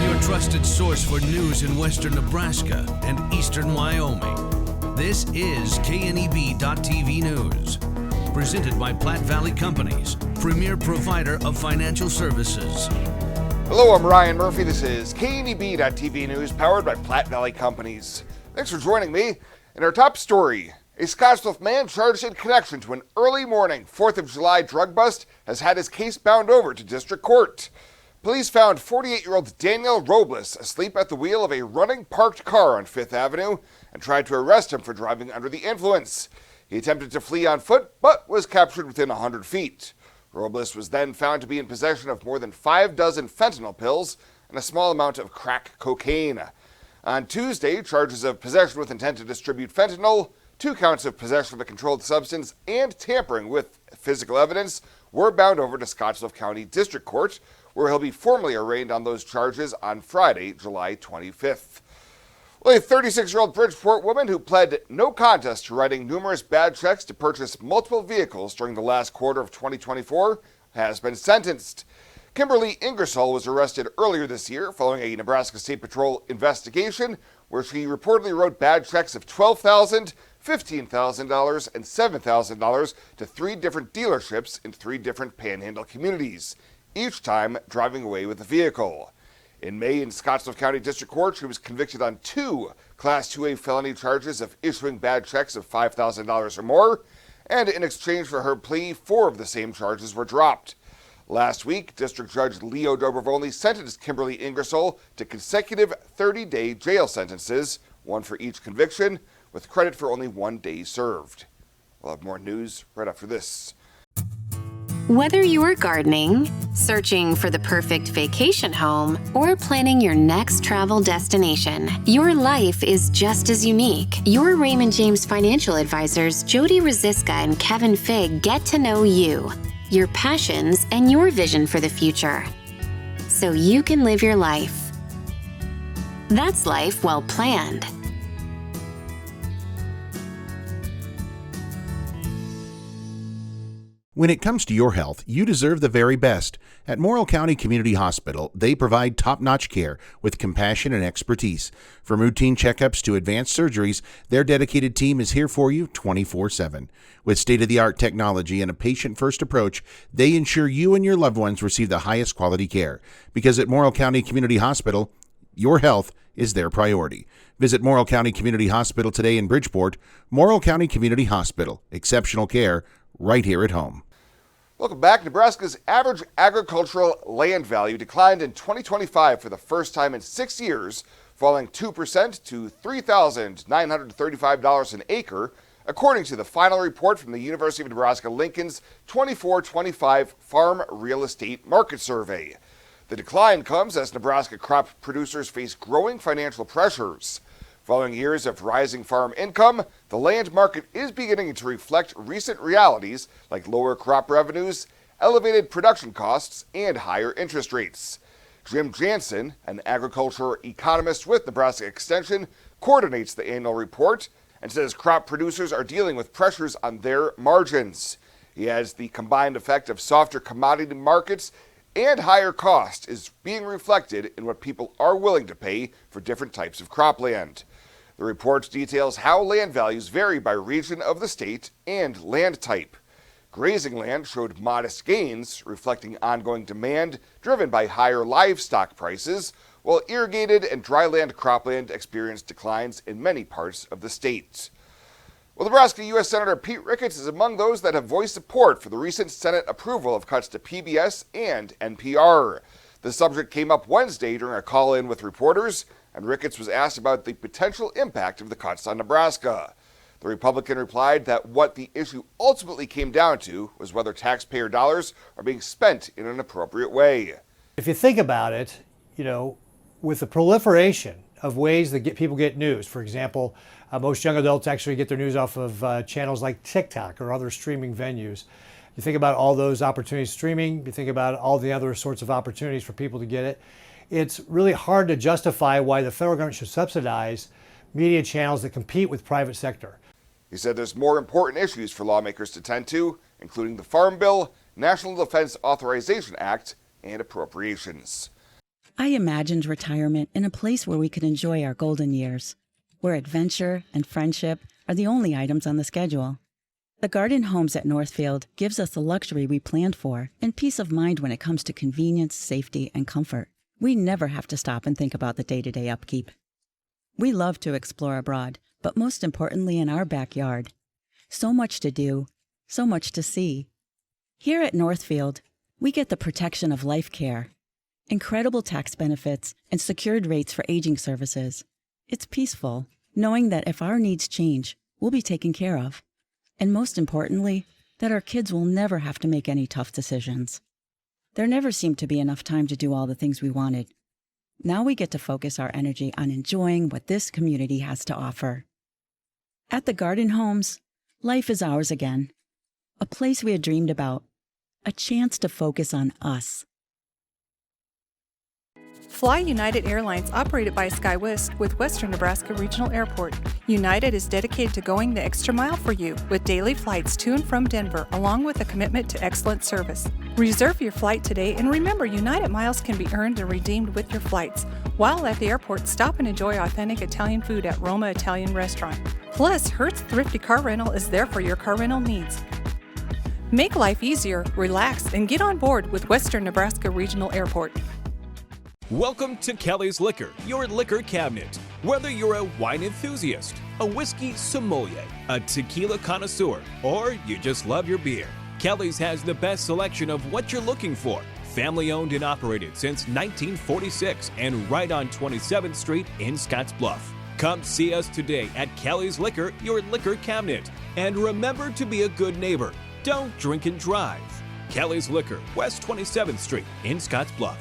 your trusted source for news in western Nebraska and eastern Wyoming. This is KNEB.TV News. Presented by Platte Valley Companies, premier provider of financial services. Hello, I'm Ryan Murphy. This is KNEB.TV News, powered by Platte Valley Companies. Thanks for joining me. In our top story, a Scottsbluff man charged in connection to an early morning 4th of July drug bust has had his case bound over to district court. Police found 48-year-old Daniel Robles asleep at the wheel of a running parked car on 5th Avenue and tried to arrest him for driving under the influence. He attempted to flee on foot, but was captured within 100 feet. Robles was then found to be in possession of more than 5 dozen fentanyl pills and a small amount of crack cocaine. On Tuesday, charges of possession with intent to distribute fentanyl, 2 counts of possession of a controlled substance, and tampering with physical evidence were bound over to Scottsbluff County District Court, where he'll be formally arraigned on those charges on Friday, July 25th. Well, a 36-year-old Bridgeport woman who pled no contest to writing numerous bad checks to purchase multiple vehicles during the last quarter of 2024 has been sentenced. Kimberly Ingersoll was arrested earlier this year following a Nebraska State Patrol investigation where she reportedly wrote bad checks of $12,000, $15,000, and $7,000 to 3 different dealerships in 3 different Panhandle communities, each time driving away with the vehicle. In May, in Scottsbluff County District Court, she was convicted on 2 Class 2A felony charges of issuing bad checks of $5,000 or more, and in exchange for her plea, 4 of the same charges were dropped. Last week, District Judge Leo Dobrovony sentenced Kimberly Ingersoll to consecutive 30-day jail sentences, 1 for each conviction, with credit for only 1 day served. We'll have more news right after this. Whether you're gardening, searching for the perfect vacation home, or planning your next travel destination, your life is just as unique. Your Raymond James financial advisors, Jody Rosiska and Kevin Figg, get to know you, your passions, and your vision for the future, so you can live your life. That's life well planned. When it comes to your health, you deserve the very best. At Morrill County Community Hospital, they provide top-notch care with compassion and expertise. From routine checkups to advanced surgeries, their dedicated team is here for you 24/7. With state-of-the-art technology and a patient-first approach, they ensure you and your loved ones receive the highest quality care. Because at Morrill County Community Hospital, your health is their priority. Visit Morrill County Community Hospital today in Bridgeport. Morrill County Community Hospital. Exceptional care right here at home. Welcome back. Nebraska's average agricultural land value declined in 2025 for the first time in 6 years, falling 2% to $3,935 an acre, according to the final report from the University of Nebraska-Lincoln's 24-25 Farm Real Estate Market Survey. The decline comes as Nebraska crop producers face growing financial pressures. Following years of rising farm income, the land market is beginning to reflect recent realities like lower crop revenues, elevated production costs, and higher interest rates. Jim Jansen, an agriculture economist with Nebraska Extension, coordinates the annual report and says crop producers are dealing with pressures on their margins. He adds the combined effect of softer commodity markets and higher cost is being reflected in what people are willing to pay for different types of cropland. The report details how land values vary by region of the state and land type. Grazing land showed modest gains, reflecting ongoing demand driven by higher livestock prices, while irrigated and dryland cropland experienced declines in many parts of the state. Well, Nebraska U.S. Senator Pete Ricketts is among those that have voiced support for the recent Senate approval of cuts to PBS and NPR. The subject came up Wednesday during a call-in with reporters, and Ricketts was asked about the potential impact of the cuts on Nebraska. The Republican replied that what the issue ultimately came down to was whether taxpayer dollars are being spent in an appropriate way. If you think about it, with the proliferation of ways that people get news, for example, most young adults actually get their news off of channels like TikTok or other streaming venues. You think about all those opportunities streaming, you think about all the other sorts of opportunities for people to get it. It's really hard to justify why the federal government should subsidize media channels that compete with private sector. He said there's more important issues for lawmakers to tend to, including the Farm Bill, National Defense Authorization Act, and appropriations. I imagined retirement in a place where we could enjoy our golden years, where adventure and friendship are the only items on the schedule. The Garden Homes at Northfield gives us the luxury we planned for and peace of mind when it comes to convenience, safety, and comfort. We never have to stop and think about the day-to-day upkeep. We love to explore abroad, but most importantly in our backyard. So much to do, so much to see. Here at Northfield, we get the protection of life care, incredible tax benefits, and secured rates for aging services. It's peaceful, knowing that if our needs change, we'll be taken care of. And most importantly, that our kids will never have to make any tough decisions. There never seemed to be enough time to do all the things we wanted. Now we get to focus our energy on enjoying what this community has to offer. At the Garden Homes, life is ours again. A place we had dreamed about. A chance to focus on us. Fly United Airlines, operated by SkyWest with Western Nebraska Regional Airport. United is dedicated to going the extra mile for you with daily flights to and from Denver, along with a commitment to excellent service. Reserve your flight today, and remember, United miles can be earned and redeemed with your flights. While at the airport, stop and enjoy authentic Italian food at Roma Italian Restaurant. Plus, Hertz Thrifty Car Rental is there for your car rental needs. Make life easier, relax, and get on board with Western Nebraska Regional Airport. Welcome to Kelly's Liquor, your liquor cabinet. Whether you're a wine enthusiast, a whiskey sommelier, a tequila connoisseur, or you just love your beer, Kelly's has the best selection of what you're looking for. Family owned and operated since 1946 and right on 27th Street in Scottsbluff. Come see us today at Kelly's Liquor, your liquor cabinet. And remember to be a good neighbor. Don't drink and drive. Kelly's Liquor, West 27th Street in Scottsbluff.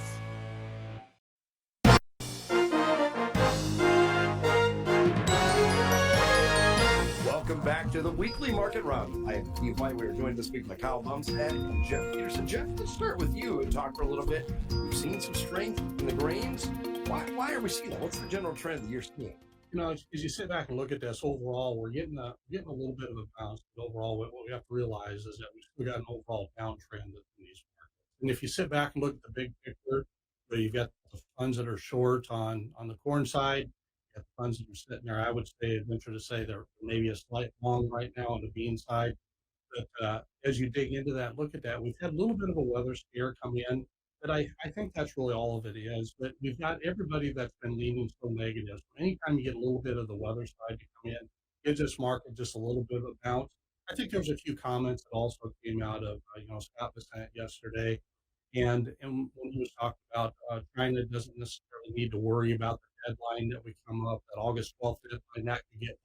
Welcome back to the weekly market round. I am Steve White. We are joined this week by Kyle Bumstead and Jeff Peterson. Jeff, let's start with you and talk for a little bit. We've seen some strength in the grains. Why are we seeing that? What's the general trend that you're seeing? You know, as you sit back and look at this overall, we're getting a little bit of a bounce. But overall, what we have to realize is that we still got an overall downtrend in these markets. And if you sit back and look at the big picture, where you've got the funds that are short on the corn side, you got the funds that are sitting there. I would say, venture to say, they're maybe a slight long right now on the bean side. But as you dig into that, look at that, we've had a little bit of a weather scare come in. But I think that's really all of it is. But we've got everybody that's been leaning so negative. So anytime you get a little bit of the weather side to come in, gives this market just a little bit of a bounce. I think there's a few comments that also came out of Scott Bessent yesterday, and when he was talking about China doesn't necessarily need to worry about the deadline that we come up, that August 12th deadline, that could get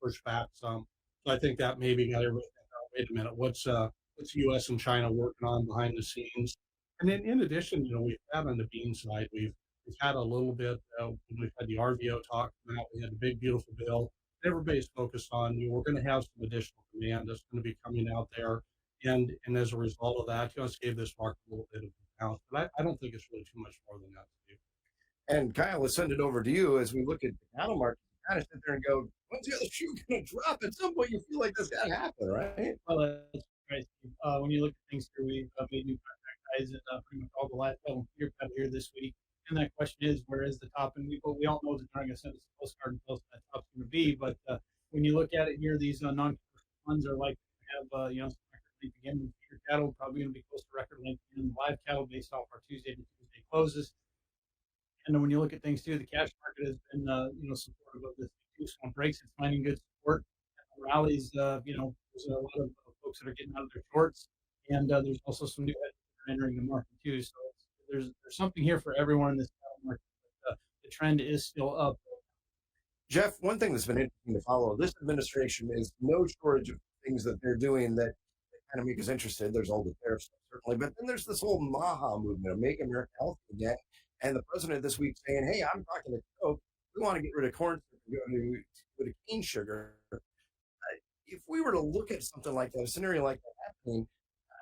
pushed back some. So I think that maybe got everybody thinking, oh, wait a minute, what's U.S. and China working on behind the scenes? And then in addition, we've had on the bean side, we've had a little bit, we've had the RVO talk come out, we had the big, beautiful bill. Everybody's focused on, we're going to have some additional demand that's going to be coming out there. And as a result of that, just gave this market a little bit of a bounce. But I don't think it's really too much more than that to do. And Kyle, let's send it over to you as we look at the cattle market. You kind of sit there and go, when's the other shoe going to drop? At some point, you feel like this got to happen, right? Well, that's right. When you look at things here, we've made new contract guys at pretty much all the last year cut here this week. And that question is, where is the top? And we all know that they're not going to send us a postcard and tell us what that top's going to be. But when you look at it here, these non-commercial funds are like to have some record length again. Feeder cattle probably going to be close to record length in live cattle based off our Tuesday to Tuesday closes. And then when you look at things too, the cash market has been supportive of this too. So on breaks, it's finding good support. And rallies, there's a lot of folks that are getting out of their shorts, and there's also some new heads that are entering the market too. So there's something here for everyone in this cattle market. But, the trend is still up. Jeff, one thing that's been interesting to follow, this administration is no shortage of things that they're doing that kind of make us interested. There's all the tariff stuff, certainly, but then there's this whole MAHA movement of Make America Healthy Again. And the president this week saying, hey, I'm talking to Coke. We want to get rid of corn and go to cane sugar. If we were to look at something like that, a scenario like that happening,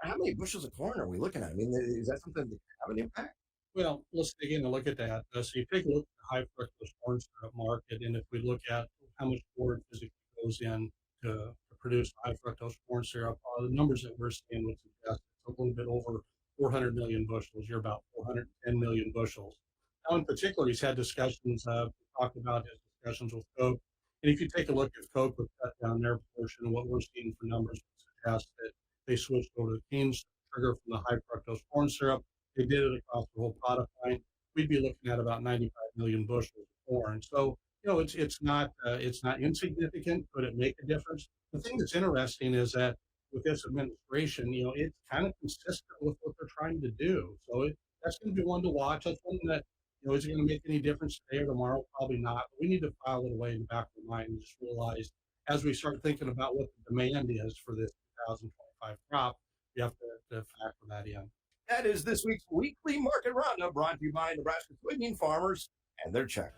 how many bushels of corn are we looking at? I mean, is that something that can have an impact? Well, let's dig in and look at that. So you take a look at the high fructose corn syrup market, and if we look at how much corn physically goes in to produce high fructose corn syrup, the numbers that we're seeing would suggest it's a little bit over 400 million bushels. You're about 410 million bushels. Now, in particular, he's had discussions, talked about his discussions with Coke. And if you take a look at Coke with cut down their portion, what we're seeing for numbers suggest that they switched over to the cane sugar from the high fructose corn syrup. They did it across the whole product line. We'd be looking at about 95 million bushels of corn. So, it's not insignificant. Could it make a difference? The thing that's interesting is that with this administration, it's kind of consistent with what they're trying to do. So that's going to be one to watch. That's one that, is it going to make any difference today or tomorrow? Probably not. But we need to file it away in the back of the mind and just realize as we start thinking about what the demand is for this 2025 crop, you have to factor that in. That is this week's weekly market roundup, brought to you by Nebraska soybean farmers and their checkout.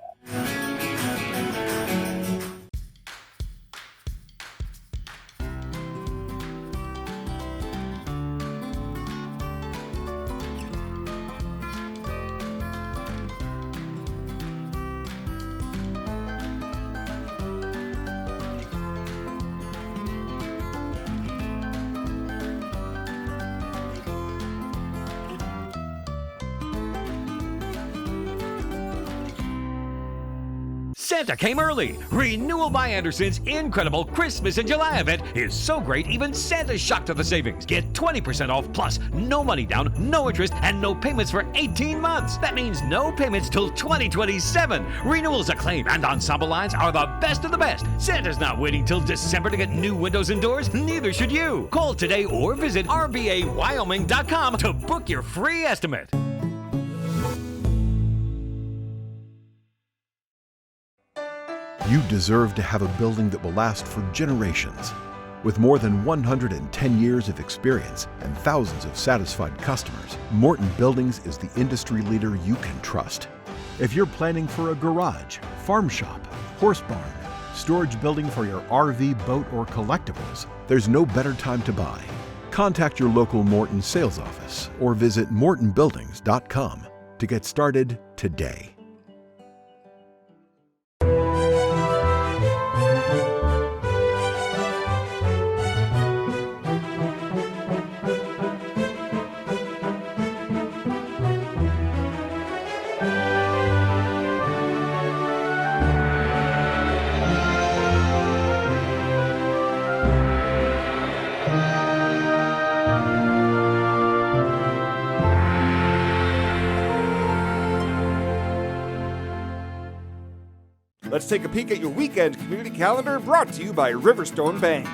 Santa came early. Renewal by Anderson's incredible Christmas in July event is so great, even Santa's shocked at the savings. Get 20% off plus no money down, no interest, and no payments for 18 months. That means no payments till 2027. Renewals Acclaim and Ensemble lines are the best of the best. Santa's not waiting till December to get new windows and doors. Neither should you. Call today or visit rbawyoming.com to book your free estimate. You deserve to have a building that will last for generations. With more than 110 years of experience and thousands of satisfied customers, Morton Buildings is the industry leader you can trust. If you're planning for a garage, farm shop, horse barn, storage building for your RV, boat, or collectibles, there's no better time to buy. Contact your local Morton sales office or visit mortonbuildings.com to get started today. Let's take a peek at your weekend community calendar, brought to you by Riverstone Bank.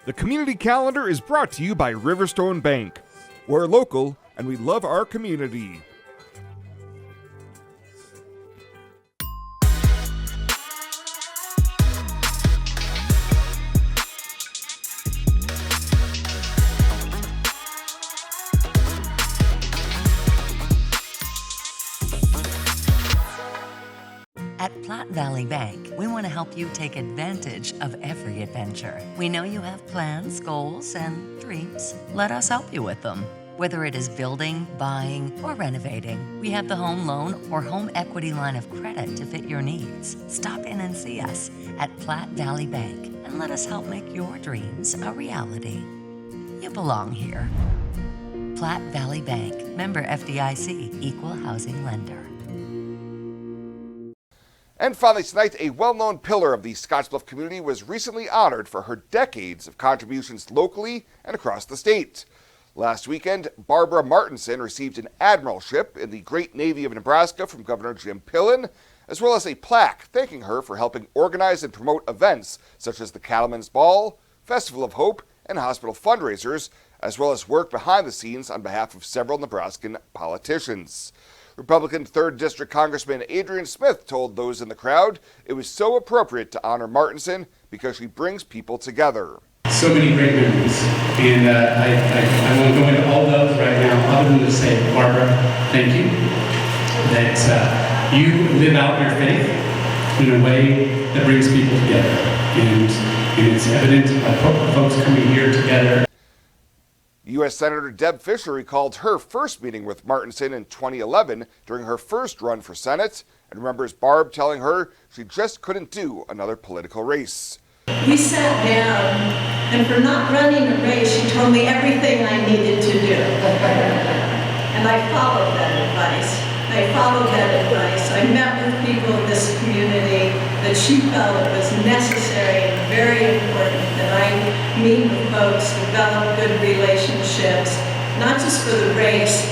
The community calendar is brought to you by Riverstone Bank. We're local and we love our community. At Platte Valley Bank, we want to help you take advantage of every adventure. We know you have plans, goals, and dreams. Let us help you with them. Whether it is building, buying, or renovating, we have the home loan or home equity line of credit to fit your needs. Stop in and see us at Platte Valley Bank and let us help make your dreams a reality. You belong here. Platte Valley Bank, member FDIC, equal housing lender. And finally tonight, a well-known pillar of the Scottsbluff community was recently honored for her decades of contributions locally and across the state. Last weekend, Barbara Martinson received an admiralship in the Great Navy of Nebraska from Governor Jim Pillen, as well as a plaque thanking her for helping organize and promote events such as the Cattlemen's Ball, Festival of Hope, and hospital fundraisers, as well as work behind the scenes on behalf of several Nebraskan politicians. Republican 3rd District Congressman Adrian Smith told those in the crowd it was so appropriate to honor Martinson because she brings people together. So many great memories, and I won't go into all those right now other than to say, Barbara, thank you, that you live out your faith in a way that brings people together, and it's evident by folks coming here together. U.S. Senator Deb Fischer recalled her first meeting with Martinson in 2011 during her first run for Senate, and remembers Barb telling her she just couldn't do another political race. We sat down, and for not running a race, she told me everything I needed to do. And I followed that advice. I met with people in this community that she felt it was necessary and very important that I meet with folks, develop good relationships, not just for the race,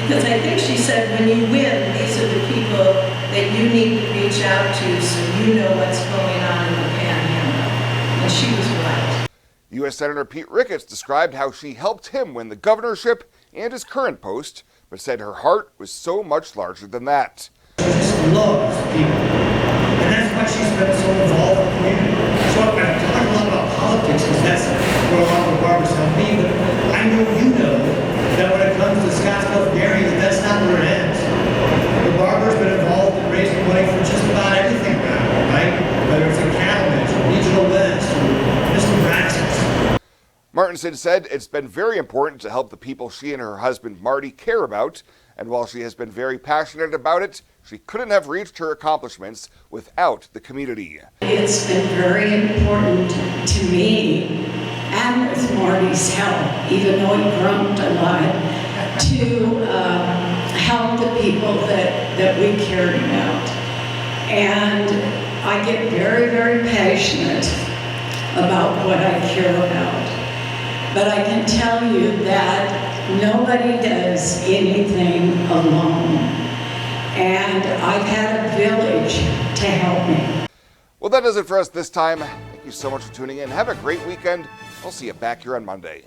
because I think she said when you win, these are the people that you need to reach out to so you know what's going on in the Panhandle. And she was right. U.S. Senator Pete Ricketts described how she helped him win the governorship and his current post, but said her heart was so much larger than that. She just loves people, and that's why she's been so involved in the community. So I'm talking a lot about politics because that's where a lot of Barbara's helped me, but I know you know that when it comes to Scottsbluff Dairy, that's not where it ends. The Barbara's been involved in raising money for just about everything now, right? Whether it's a cattlemen's or Regional West or Miss Nebraska. Martinson said it's been very important to help the people she and her husband Marty care about, and while she has been very passionate about it, she couldn't have reached her accomplishments without the community. It's been very important to me, and with Marty's help, even though he grumped a lot, to help the people that we cared about. And I get very, very passionate about what I care about. But I can tell you that nobody does anything alone. And I've had a village to help me. Well, that does it for us this time. Thank you so much for tuning in. Have a great weekend. I'll see you back here on Monday.